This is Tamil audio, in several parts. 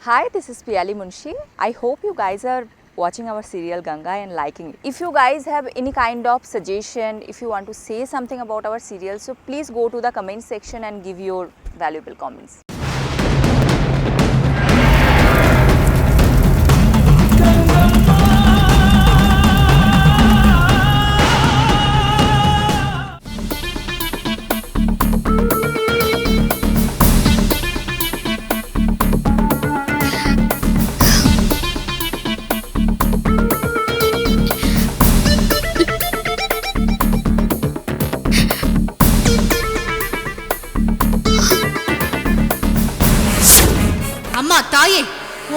Hi, this is Piyali Munshi. I hope you guys are watching our serial Ganga and liking it. If you guys have any kind of suggestion, if you want to say something about our serial, so please go to the comment section and give your valuable comments. அம்மா தாயே,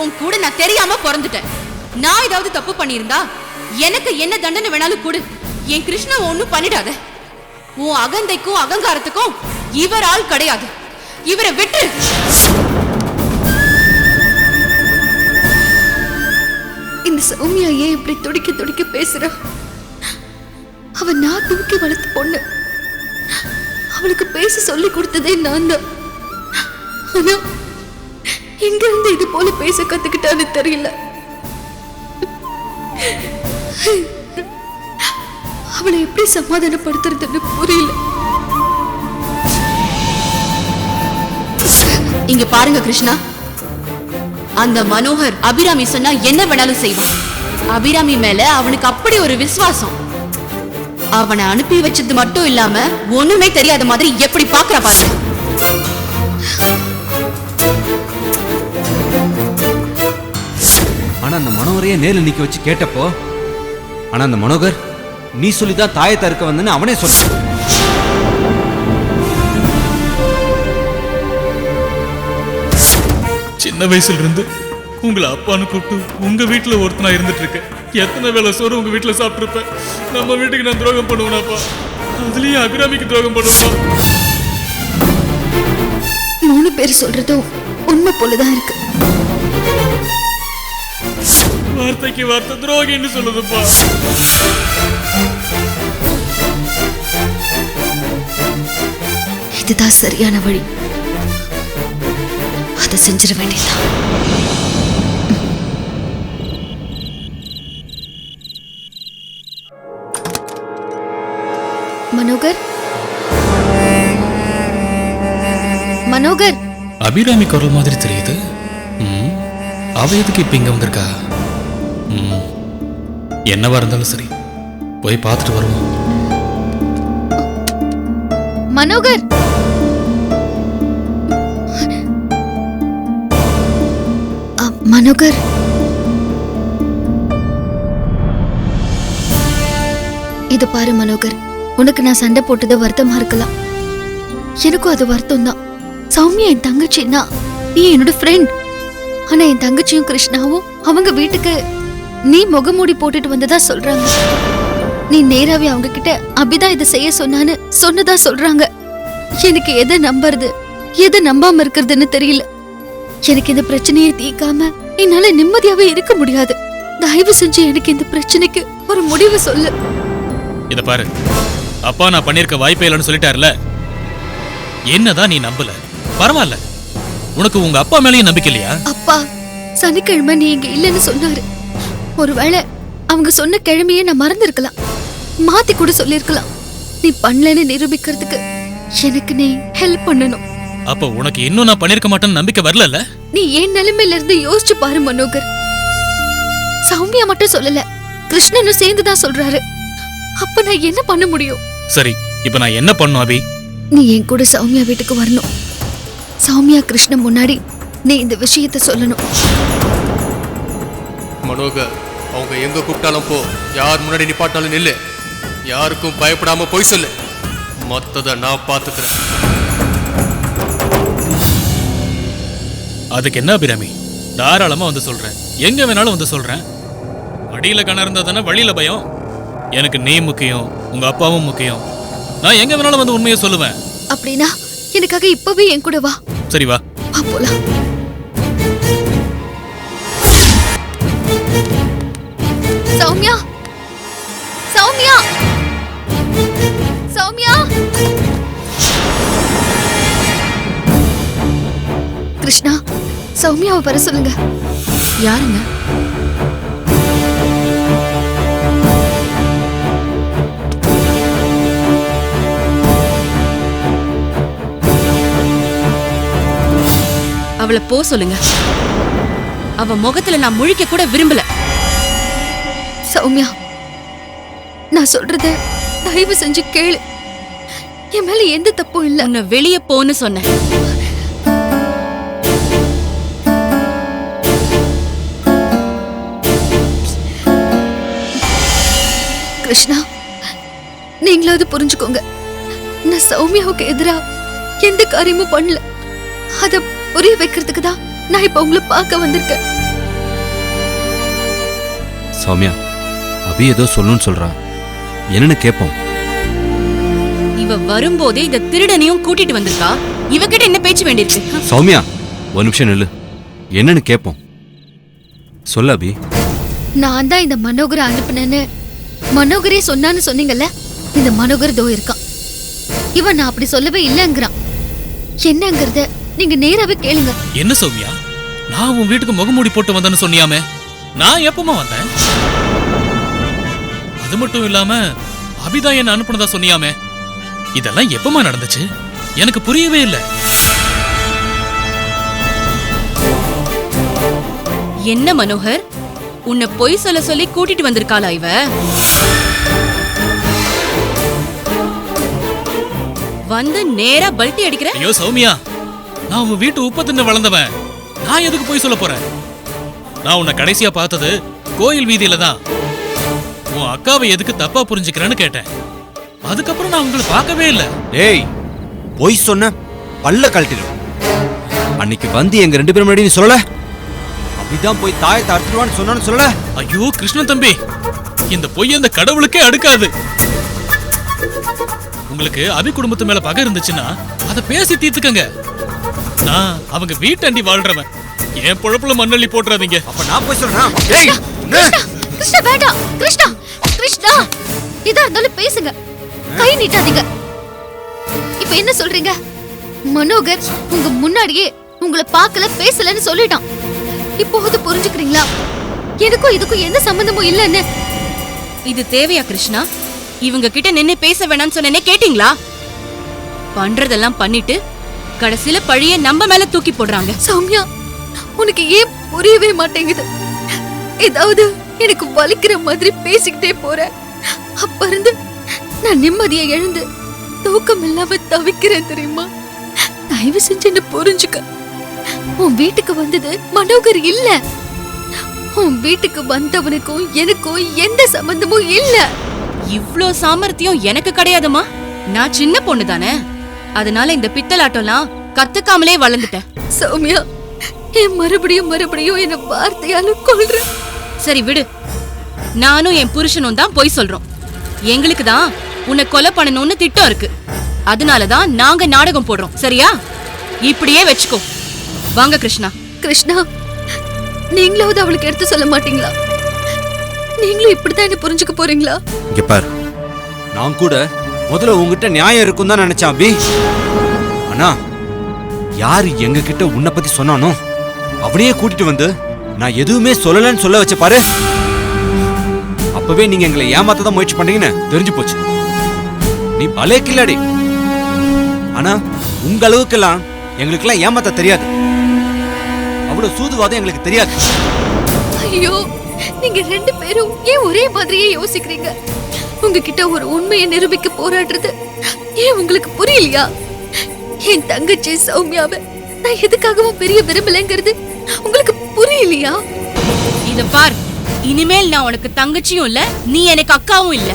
உன் கூட நான் தெரியாம பிறந்துட்டேன். நான் ஏதாவது தப்பு பண்ணியிருந்தா எனக்கு என்ன தண்டனை வேணாலும் கொடு. என் கிருஷ்ணா ஒன்னும் பண்ணிடாத. உன் அகந்தைக்கும் அகங்காரத்துக்கும் இவர் ஆள் கிடையாது. இவரை விட்டு. இந்த சௌமியா ஏன் இப்படி துடிக்க துடிக்க பேசுறா? அவ நான் தூக்கி வளர்த்த பொண்ணு. அவளுக்கு பேச சொல்லி கொடுத்ததே நான் தான். ஆனா எங்க இருந்து இது போல பேச கத்துக்கிட்டான்னு தெரியல. அவளை எப்படி சமாதானப்படுத்துறதுன்னு புரியல. இங்க பாருங்க கிருஷ்ணா, அந்த மனோகர் அபிராமி சொன்னா என்ன வேணாலும் செய்வான். அபிராமி மேல அவனுக்கு அப்படி ஒரு விசுவாசம். அவனை அனுப்பி வச்சது மட்டும் இல்லாம ஒண்ணுமே தெரியாத மாதிரி எப்படி பாக்குற பாருங்க. ஆனா அந்த மனோகரையே நேரில் நிக்க வச்சு கேட்டப்போ, ஆனா அந்த மனோகர் நீ சொல்லிதான் தாயை தடுக்க வந்தன்னு அவனே சொல்ல. சின்ன வயசுல இருந்து உங்களை அப்பான்னு கூப்பிட்டு உங்க வீட்டுல ஒருத்தனா இருந்துட்டு இருக்கேன். எத்தனை வேலை சோறு உங்க வீட்டுல சாப்பிட்டு இருப்பேன். நம்ம வீட்டுக்கு நான் துரோகம் பண்ணுவேனாப்பா? அதுலயும் அபிராமிக்கு துரோகம் பண்ணுவேனா? 3 பேர் சொல்றதும் உண்மை போலதான் இருக்கு. வார்த்தைக்கு வார்த்தை துரோகின்னு சொல்லுதுப்பா. இதுதான் சரியான வழி. அதை செஞ்சிட வேண்டியதான். மனோகர், மனோகர். அபிராமி குரல் மாதிரி தெரியுது. அவ எதுக்கு இப்ப இங்க வந்திருக்கா? என்னவா இருந்தாலும் சரி, போய் பார்த்துட்டு வருவோம். மனோகர், மனோகர். இது பாரு மனோகர், உனக்கு நான் சண்டை போட்டது வருத்தமா இருக்கலாம். எனக்கும் அது வருத்தம் தான். சௌமியா என் தங்கச்சின்னா, நீ என்னோட ஃப்ரெண்ட். ஆனா என் தங்கச்சியும் கிருஷ்ணாவும் அவங்க வீட்டுக்கு நீ முகமூடி போட்டுட்டு வந்ததா சொல்றாங்க. நீ நேராவே அவங்க கிட்ட அபிதான் இதை செய்ய சொன்னதா சொல்றாங்க. எனக்கு எதை நம்புறது எதை நம்பாம இருக்கிறதுன்னு தெரியல. எனக்கு இந்த பிரச்சனையை தீர்க்காம என்னால நிம்மதியாவே இருக்க முடியாது. தயவு செஞ்சு எனக்கு இந்த பிரச்சனைக்கு ஒரு முடிவு சொல்லு. இத பாரு, அப்பா நான் பண்ணிருக்க வாய்ப்பே இல்லைன்னு சொல்லிட்டாருல. என்னதான் நீ நம்பல? பரவாயில்ல, உனக்கு உங்க அப்பா மேலேயும் நம்பிக்கை இல்லையா? அப்பா சனிக்கிழமை நீ இங்க இல்லைன்னு சொன்னாரு. ஒருவேளை அவங்க சொன்ன கிழமையே நான் மறந்துருக்கலாம், மாத்தி கூட சொல்லிருக்கலாம். நீ பண்ணலன்னு நிரூபிக்கிறதுக்கு எனக்கு நீ ஹெல்ப் பண்ணணும். அப்ப உனக்கு இன்னும் நான் பண்ணிருக்க மாட்டேன்னு நம்பிக்கை வரல? நீ ஏன் நிலைமையில இருந்து யோசிச்சு பாரு மனோகர். சௌமியா மட்டும் சொல்லல, கிருஷ்ணனும் சேர்ந்துதான் சொல்றாரு. அப்ப நான் என்ன பண்ண முடியும்? சரி, இப்ப நான் என்ன பண்ணும் அபி? நீ என் கூட சௌமியா வீட்டுக்கு வரணும். சௌமியா கிருஷ்ணன் முன்னாடி நீ இந்த விஷயத்தை சொல்லணும். மனோகர், அவங்க எங்க கூப்பிட்டாலும் போ, யார் முன்னாடி நிப்பாட்டாலும் நில்லு. யாருக்கும் பயப்படாம போய் சொல்லு. மொத்தத நான் பாத்துக்கிறேன். அதுக்கு என்ன அபிராமி? தாராளமா வந்து சொல்றேன், எங்க வேணாலும் வந்து சொல்றேன். அடியில கண இருந்தா தானே வழியில பயம். எனக்கு நீ முக்கியம், உங்க அப்பாவும் முக்கியம். நான் எங்க வேணாலும் வந்து உண்மையை சொல்லுவேன். அப்படின்னா எனக்காக இப்பவே என் கூட வா. சரி வா போலாம். சௌமியா, சௌமியா, சௌமியா. கிருஷ்ணா, சௌமியாவை வர சொல்லுங்க. யாருங்க? அவளை போ சொல்லுங்க. அவ முகத்துல நான் முழிக்க கூட விரும்பல. சௌமியா, நான் சொல்றத தயவு செஞ்சு கேளு. என் மேல எந்த தப்பும் இல்ல. உன்னை வெளியே போன்னு சொன்னேன். கிருஷ்ணா, நீங்களாவது புரிஞ்சுக்கோங்க. நான் சௌமியாவுக்கு எதிரா எந்த காரியமும் பண்ணல. அத புரிய வைக்கிறதுக்கு தான் நான் இப்ப உங்களை பார்க்க வந்திருக்கேன். சௌமியா, அபி ஏதோ சொல்லணும்னு சொல்றா, என்னன்னு கேட்போம். இவ வரும்போதே இந்த திருடனையும் கூட்டிட்டு வந்திருக்கா. இவகிட்ட என்ன பேச்சு வேண்டியிருக்கு? சௌமியா, ஒரு நிமிஷம் நில்லு, என்னன்னு கேட்போம். சொல்ல அபி. நான் தான் இந்த மனோகரை அனுப்புனேன்னு மனோகரே சொன்னான்னு சொன்னீங்கல்ல. இந்த மனோகர் தோ இருக்கான். இவன் நான் அப்படி சொல்லவே இல்லைங்கிறான். என்னங்கறத நீங்க நேராவே கேளுங்க. என்ன சௌமியா, நான் உன் வீட்டுக்கு முகமூடி போட்டு வந்தேன்னு சொன்னியாமே, நான் எப்பமா வந்தேன்? அது மட்டும் இல்லாம அபிதா என்ன அனுப்புனதா சொன்னியாமே, இதெல்லாம் எப்பமா நடந்துச்சு? எனக்கு புரியவே இல்லை. என்ன மனோகர், உன்னை பொய் சொல்ல சொல்லி கூட்டிட்டு வந்திருக்காளா இவ? வந்து நேரா பல்ட்டி அடிக்கிற? ஐயோ சௌமியா, நான் உன் வீட்டு உப்பு தின்னு வளர்ந்தவன். நான் எதுக்கு போய் சொல்ல போறேன்? நான் உன்னை கடைசியா பார்த்தது கோயில் வீதியில தான். உன் அக்காவை எதுக்கு தப்பா புரிஞ்சுக்கிறேன்னு கேட்டேன். அதுக்கப்புறம் நான் உங்களை பார்க்கவே இல்லை. டேய், பொய் சொன்ன பல்ல கழட்டிடும். அன்னைக்கு வந்து எங்க 2 பேரும் முன்னாடி நீ சொல்லல, அப்படிதான் போய் தாயத்தை அறுத்துடுவான்னு சொன்னான்னு சொல்லல. ஐயோ கிருஷ்ணன் தம்பி, இந்த பொய் அந்த கடவுளுக்கே அடுக்காது. உங்களுக்கு அபி குடும்பத்து மேல பகை இருந்துச்சுன்னா அதை பேசி தீர்த்துக்கங்க. நான் அவங்க வீட்டாண்டி வாழ்றவன். என் பொழப்புல மண்ணள்ளி போட்டுறாதீங்க. அப்ப நான் போய் சொல்றேன். டேய், கிருஷ்ணா வேண்டாம். கிருஷ்ணா, கிருஷ்ணா, இதா இருந்தாலும் பேசுங்க, கை நீட்டாதீங்க. இப்ப என்ன சொல்றீங்க? மனோகர் உங்க முன்னாடியே உங்களை பார்க்கல, பேசலன்னு சொல்லிட்டான். இப்போது புரிஞ்சுக்கிறீங்களா? எனக்கும் இதுக்கும் எந்த சம்பந்தமும் இல்லைன்னு. இது தேவையா கிருஷ்ணா? இவங்க கிட்ட நின்னு பேச வேணாம்னு சொன்னேனே, கேட்டீங்களா? பண்றதெல்லாம் பண்ணிட்டு கடைசியில பழிய நம்ம மேல தூக்கி போடுறாங்க. சௌமியா, உனக்கு ஏன் புரியவே மாட்டேங்குது? ஏதாவது எனக்கு வலிக்கிற மாதிரி பேசிக்கிட்டே போற. அப்ப இருந்து நான் நிம்மதியை எழுந்து தூக்கம் இல்லாம தவிக்கிறேன் தெரியுமா? தயவு செஞ்சு என்ன புரிஞ்சுக்க. உன் வீட்டுக்கு வந்தது மனோகர் இல்ல. உன் வீட்டுக்கு வந்தவனுக்கும் எனக்கும் எந்த சம்பந்தமும் இல்ல. இவ்ளோ சாமர்த்தியம் எனக்கு கிடையாதுமா. நான் சின்ன பொண்ணு தானே, அதனால இந்த பித்தலாட்டம்லாம் கத்துக்காமலே வளர்ந்துட்டேன். சௌமியா, என் மறுபடியும் என்ன வார்த்தையால கொல்ற. சரி விடு, நானும் என் புருஷனும் தான் பொய் சொல்றோம். எங்களுக்கு தான் உன்னை கொலை பண்ணணும்னு திட்டம் இருக்கு. அதனாலதான் நாங்க நாடகம் போடுறோம். சரியா? இப்படியே வச்சுக்கோ. வாங்க கிருஷ்ணா. கிருஷ்ணா, நீங்களாவது அவளுக்கு எடுத்து சொல்ல மாட்டீங்களா? நீங்களும் இப்படித்தான் என்ன புரிஞ்சுக்க போறீங்களா? இங்க பாரு, நான் கூட முதல்ல உங்ககிட்ட நியாயம் இருக்கும் தான் நினைச்சேன் அபி. ஆனா யாரு எங்க கிட்ட உன்னை பத்தி சொன்னானோ அவனையே கூட்டிட்டு வந்து நான் எதுவுமே சொல்லலன்னு சொல்ல வச்ச பாரு. அப்பவே நீங்க எங்களை ஏமாத்ததான் முயற்சி பண்ணீங்கன்னு தெரிஞ்சு போச்சு. நீ பலே கில்லாடி. ஆனா உங்க அளவுக்கெல்லாம் எங்களுக்கெல்லாம் ஏமாத்த தெரியாது. அவ்வளவு சூதுவாதம் எங்களுக்கு தெரியாது. ஐயோ, நீங்க 2 பேரும் ஏன் ஒரே மாதிரியே யோசிக்கிறீங்க? உங்ககிட்ட ஒரு உண்மையை நிரூபிக்க போராடுறது ஏன் உங்களுக்கு புரியலையா? என் தங்கச்சி சௌமியாவை நான் எதுக்காகவும் பெரிய விரும்பலங்கிறது உங்களுக்கு புரியலையா? இத பார், இனிமேல் நான் உனக்கு தங்கச்சியும் இல்ல, நீ எனக்கு அக்காவும் இல்ல.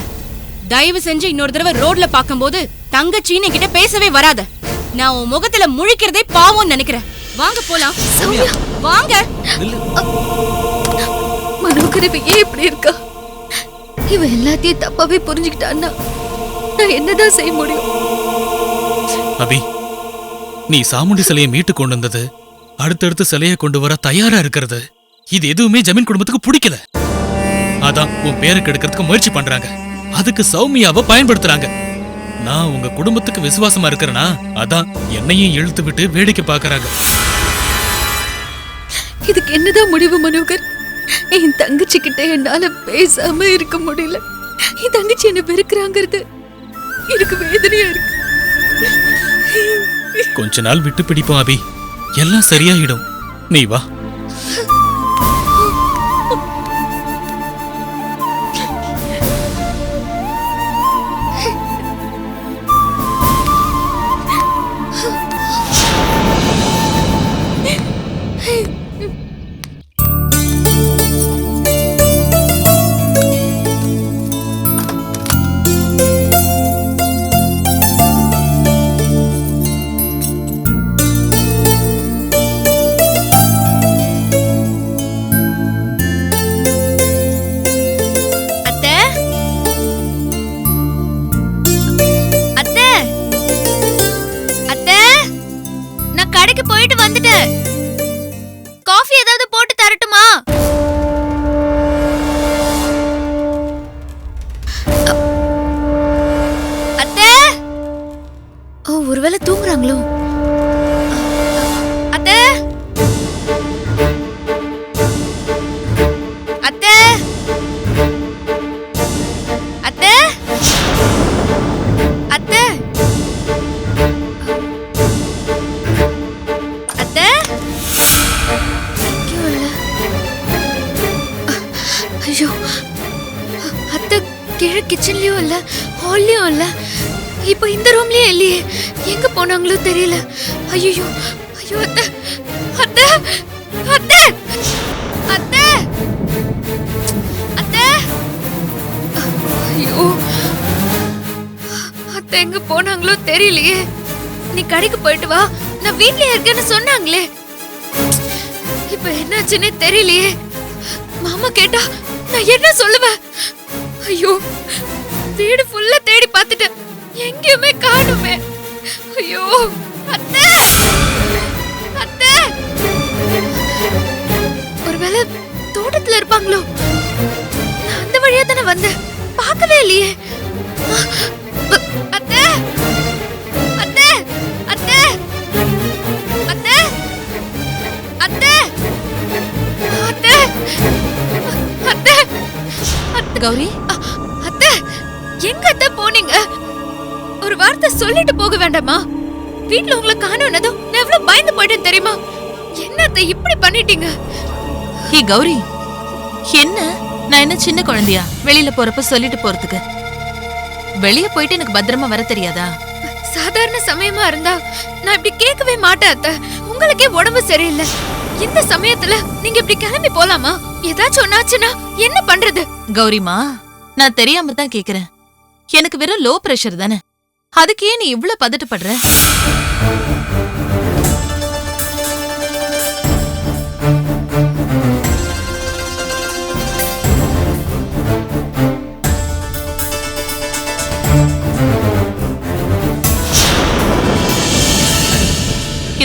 தயவு செஞ்சு இன்னொரு தடவை ரோட்ல பாக்கும்போது தங்கச்சின்னு என்கிட்ட பேசவே வராத. நான் உன் முகத்துல முழிக்கிறதே பாவம்னு நினைக்கிறேன். வாங்க போலாம். சௌமியா, வாங்க. மனோகர் இவ ஏன் இப்படி இருக்கா? இவ எல்லாத்தையும் தப்பாவே புரிஞ்சுக்கிட்டான்னா நான் என்னதான் செய்ய முடியும்? அபி, நீ சாமுண்டி சிலையை மீட்டு கொண்டு வந்தது, அடுத்தடுத்து சிலையை கொண்டு வர தயாரா இருக்கிறது, இது எதுவுமே ஜமீன் குடும்பத்துக்கு பிடிக்கல. அதான் உன் பேரை கெடுக்கிறதுக்கு முயற்சி பண்றாங்க. அதுக்கு சௌமியாவை பயன்படுத்துறாங்க. நான் உங்க குடும்பத்துக்கு விசுவாசமா இருக்கிறேனா, அதான் என்னையும் இழுத்து விட்டு வேடிக்கை பாக்குறாங்க. இதுக்கு என்னதான் முடிவு மனோகர்? என் தங்கச்சி கிட்ட என்னால பேசாம இருக்க முடியல. என் தங்கச்சி என்ன வெறுக்கிறாங்கிறது எனக்கு வேதனையா இருக்கு. கொஞ்ச நாள் விட்டு பிடிப்போம் அபி, எல்லாம் சரியாயிடும். நீ வா. போயிட்டு வந்துட்டேன். காஃபி ஏதாவது போட்டு தரட்டுமா? அத்தை, ஒருவேளை தூங்குறாங்களோ? அத்தை, அத்தை, அத்தை, அத்தை, ஐயோ, அத்தை கீழே கிச்சன்லயும் இல்ல, ஹால்லயும் இல்ல, இப்ப இந்த ரூம்லயே இல்லையே. எங்க போனாங்களோ தெரியல. ஐயோ ஐயோ, அத்தை, அத்தை, அத்தை, அத்தை, அத்தை, ஐயோ, அத்தை எங்க போனாங்களோ தெரியலையே. நீ கடைக்கு போயிட்டு வா, நான் வீட்லயே இருக்கேன்னு சொன்னாங்களே. இப்ப என்னாச்சுன்னே தெரியலையே. மாமா கேட்டா நான் என்ன சொல்லுவேன்? ஐயோ, வீடு ஃபுல்லா தேடி பார்த்துட்டேன், எங்கேயுமே காணுமே. ஐயோ, அத்தை, அத்தை, ஒருவேளை தோட்டத்துல இருப்பாங்களோ? நான் அந்த வழியா தானே வந்தேன், பார்க்கவே இல்லையே. அத்தை, அத்தை, அத்தை, அத்தை, அத்தை, அத்தை, அத்தை, அத்தை, கௌரி, அத்தை, எங்க அத்தை போனீங்க? ஒரு வார்த்தை சொல்லிட்டு போக வேண்டாமா? வீட்ல உங்களை காணோனதும் நான் எவ்வளவு பயந்து போயிட்டேன் தெரியுமா? என்ன அத்தை இப்படி பண்ணிட்டீங்க? ஹே கௌரி, என்ன நான் என்ன சின்ன குழந்தையா வெளியில போறப்ப சொல்லிட்டு போறதுக்கு? வெளிய போயிட்டு எனக்கு பத்திரமா வர தெரியாதா? சாதாரண சமயமா இருந்தா நான் இப்படி கேட்கவே மாட்டேன் அத்தை. உங்களுக்கே உடம்பு சரியில்லை, இந்த சமயத்துல நீங்க இப்படி கிளம்பி போலாமா? ஏதாச்சும் ஒன்னாச்சுன்னா என்ன பண்றது? கௌரிமா, நான் தெரியாம தான் கேக்குறேன். எனக்கு வெறும் லோ பிரஷர் தானே, அதுக்கு ஏன் நீ இவ்ளோ பதட்டப்படுற?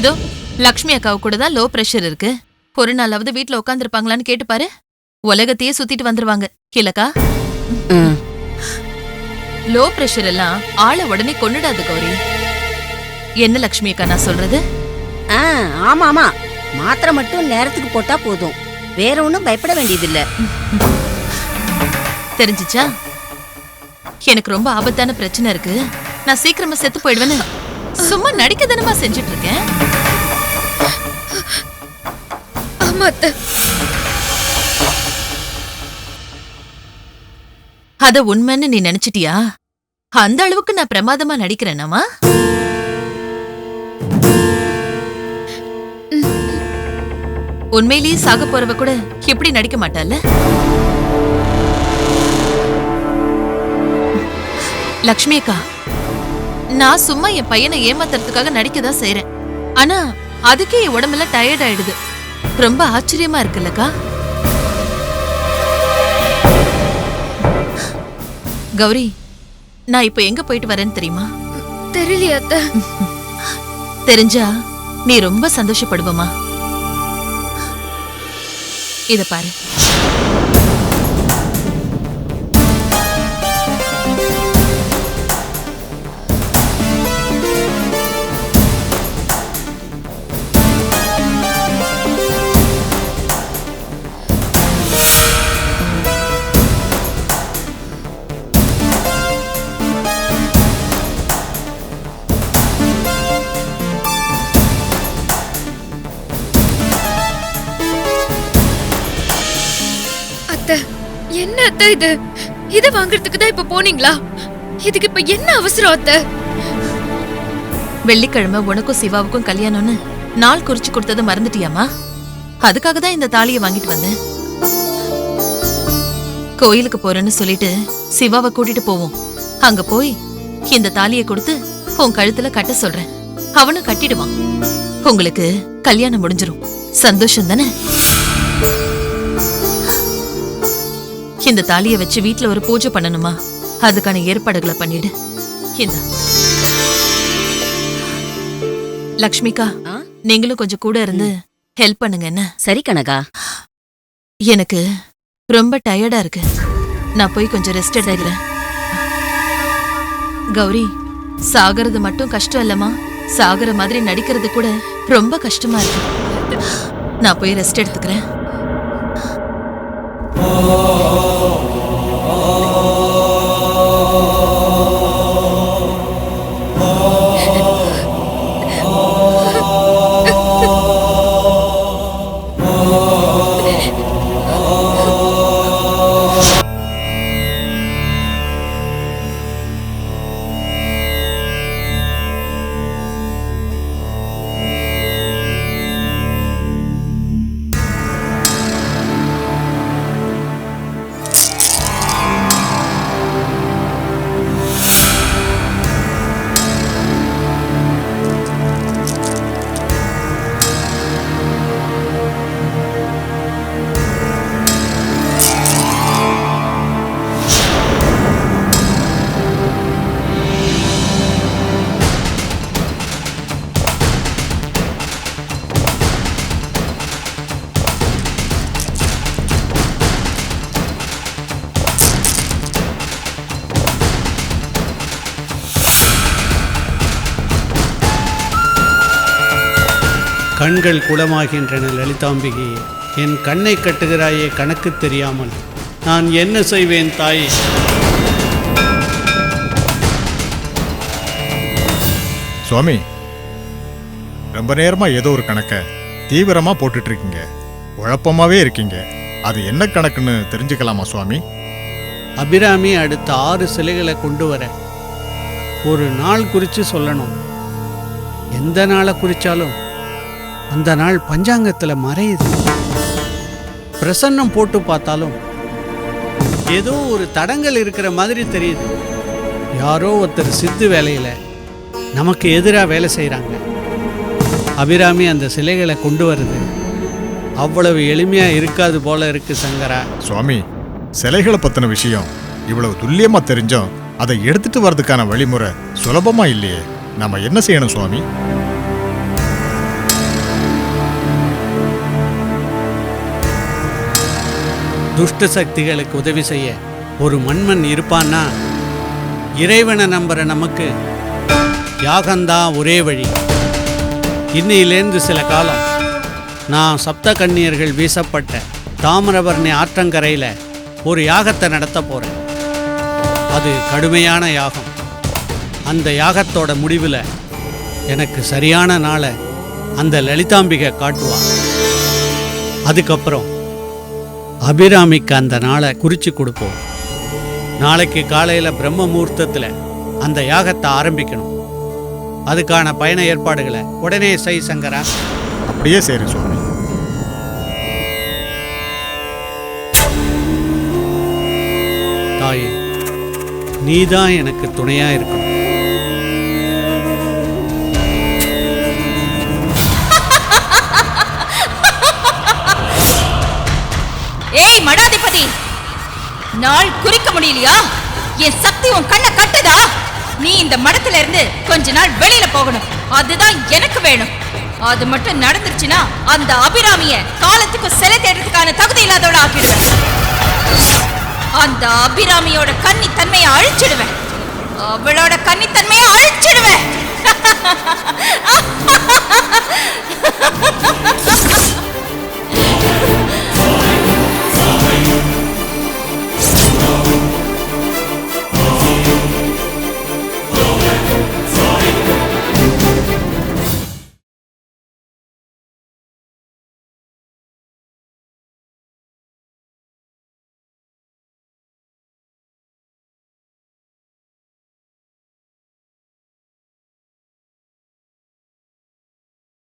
இதோ லக்ஷ்மி அக்காவு கூட தான் லோ பிரஷர் இருக்கு. ஒரு நாளாவது வீட்ல உட்காந்துருப்பாங்களான்னு கேட்டு பாரு, உலகத்தையே சுத்திட்டு வந்துருவாங்க. இல்லக்கா, லோ பிரஷர் எல்லாம் ஆளை உடனே கொன்னுடாது கௌரி. என்ன லக்ஷ்மி அக்கா நான் சொல்றது? ஆமா ஆமா, மாத்திரை மட்டும் நேரத்துக்கு போட்டா போதும், வேற ஒண்ணும் பயப்பட வேண்டியதில்ல. தெரிஞ்சிச்சா? எனக்கு ரொம்ப ஆபத்தான பிரச்சனை இருக்கு, நான் சீக்கிரமா செத்து போயிடுவேன்னு சும்மா நடிக்க தானமா செஞ்சுட்டு இருக்கேன். ஆமா அத்தை. அத உண்மைன்னு நீ நினைச்சிட்டியா? அந்த அளவுக்கு நான் பிரமாதமா நடிக்கிறேனாமா? உண்மையிலேயே சாக போறவ கூட எப்படி நடிக்க மாட்டால? லக்ஷ்மி அக்கா, நான் சும்மா என் பையனை ஏமாத்துறதுக்காக நடிக்கதான் செய்யறேன். ஆனா அதுக்கே என் உடம்பெல்லாம் டயர்ட் ஆயிடுது. ரொம்ப ஆச்சரியமா இருக்குல்லக்கா? கௌரி, நான் இப்ப எங்க போயிட்டு வரேன்னு தெரியுமா? தெரியலையா அத்தை? தெரிஞ்சா நீ ரொம்ப சந்தோஷப்படுவமா. இத பாரு. அத்தை இதை வாங்குறதுக்கு தான் இப்ப போனீங்களா? இதுக்கு இப்ப என்ன அவசரம் அத்தை? வெள்ளிக்கிழமை உனக்கும் சிவாவுக்கும் கல்யாணம்னு நாள் குறிச்சு கொடுத்தது மறந்துட்டியாமா? அதுக்காக தான் இந்த தாலியை வாங்கிட்டு வந்தேன். கோயிலுக்கு போறேன்னு சொல்லிட்டு சிவாவை கூட்டிட்டு போவோம். அங்க போய் இந்த தாலியை கொடுத்து உன் கழுத்துல கட்ட சொல்றேன். அவனும் கட்டிடுவான். உங்களுக்கு கல்யாணம் முடிஞ்சிரும். சந்தோஷம் தானே? இந்த தாலியை வச்சு வீட்டுல ஒரு பூஜை பண்ணணுமா? அதுக்கான ஏற்பாடுகளை பண்ணிடு. இந்த லக்ஷ்மிகா, நீங்களும் கொஞ்சம் கூட இருந்து ஹெல்ப் பண்ணுங்க. என்ன? சரி கனகா. எனக்கு ரொம்ப டயர்டா இருக்கு. நான் போய் கொஞ்சம் ரெஸ்ட் எடுத்துக்கிறேன். கௌரி, சாகிறது மட்டும் கஷ்டம் இல்லம்மா, சாகிற மாதிரி நடிக்கிறது கூட ரொம்ப கஷ்டமா இருக்கு. நான் போய் ரெஸ்ட் எடுத்துக்கிறேன். கண்கள் குளமாகின்றன லலிதாம்பிகையே. என் கண்ணை கட்டுகிறாயே கணக்கு தெரியாமல். நான் என்ன செய்வேன் தாயே? சுவாமி, ரொம்ப நேரமா ஏதோ ஒரு கணக்கை தீவிரமா போட்டுட்டு இருக்கீங்க. குழப்பமாவே இருக்கீங்க. அது என்ன கணக்குன்னு தெரிஞ்சுக்கலாமா சுவாமி? அபிராமி அடுத்த 6 சிலைகளை கொண்டு வர ஒரு நாள் குறித்து சொல்லணும். எந்த நாளை குறிச்சாலும் அந்த நாள் பஞ்சாங்கத்தில் மறையுது. பிரசன்னம் போட்டு பார்த்தாலும் ஏதோ ஒரு தடங்கள் இருக்கிற மாதிரி தெரியுது. யாரோ ஒருத்தர் சித்து வேலையில் நமக்கு எதிராக வேலை செய்கிறாங்க. அபிராமி அந்த சிலைகளை கொண்டு வருது அவ்வளவு எளிமையாக இருக்காது போல இருக்கு சங்கரா. சுவாமி, சிலைகளை பற்றின விஷயம் இவ்வளவு துல்லியமா தெரிஞ்சோம் அதை எடுத்துட்டு வர்றதுக்கான வழிமுறை சுலபமா இல்லையே. நம்ம என்ன செய்யணும் சுவாமி? துஷ்ட சக்திகளுக்கு உதவி செய்ய ஒரு மண்மன் இருப்பான்னா இறைவனை நம்புற நமக்கு யாகந்தான் ஒரே வழி. இன்னையிலேருந்து சில காலம் நான் சப்த கன்னியர்கள் வீசப்பட்ட தாமிரபரணி ஆற்றங்கரையில் ஒரு யாகத்தை நடத்த போகிறேன். அது கடுமையான யாகம். அந்த யாகத்தோட முடிவில் எனக்கு சரியான நாளை அந்த லலிதாம்பிகை காட்டுவான். அதுக்கப்புறம் அபிராமிக்கு அந்த நாளை குறித்து கொடுப்போம். நாளைக்கு காலையில் பிரம்ம முகூர்த்தத்தில் அந்த யாகத்தை ஆரம்பிக்கணும். அதுக்கான பயண ஏற்பாடுகளை உடனே செய் சங்கரா. அப்படியே சரி சுவாமி. தாயே, நீதான் எனக்கு துணையா இருக்கணும். ஏய் மடாதிபதி, நாள் குறிக்க முடியலையா? என் சக்தி உன் கண்ணை கட்டுதா? நீ இந்த மடத்துல இருந்து கொஞ்ச நாள் வெளியில போகணும். அதுதான் எனக்கு வேணும். அது மட்டும் நடந்துருச்சுன்னா அந்த அபிராமிய காலத்துக்கு சிலை தேடுறதுக்கான தகுதி இல்லாதோட ஆக்கிடுவேன். அந்த அபிராமியோட கன்னித்தன்மையை அழிச்சிடுவேன். அவளோட கன்னித்தன்மையை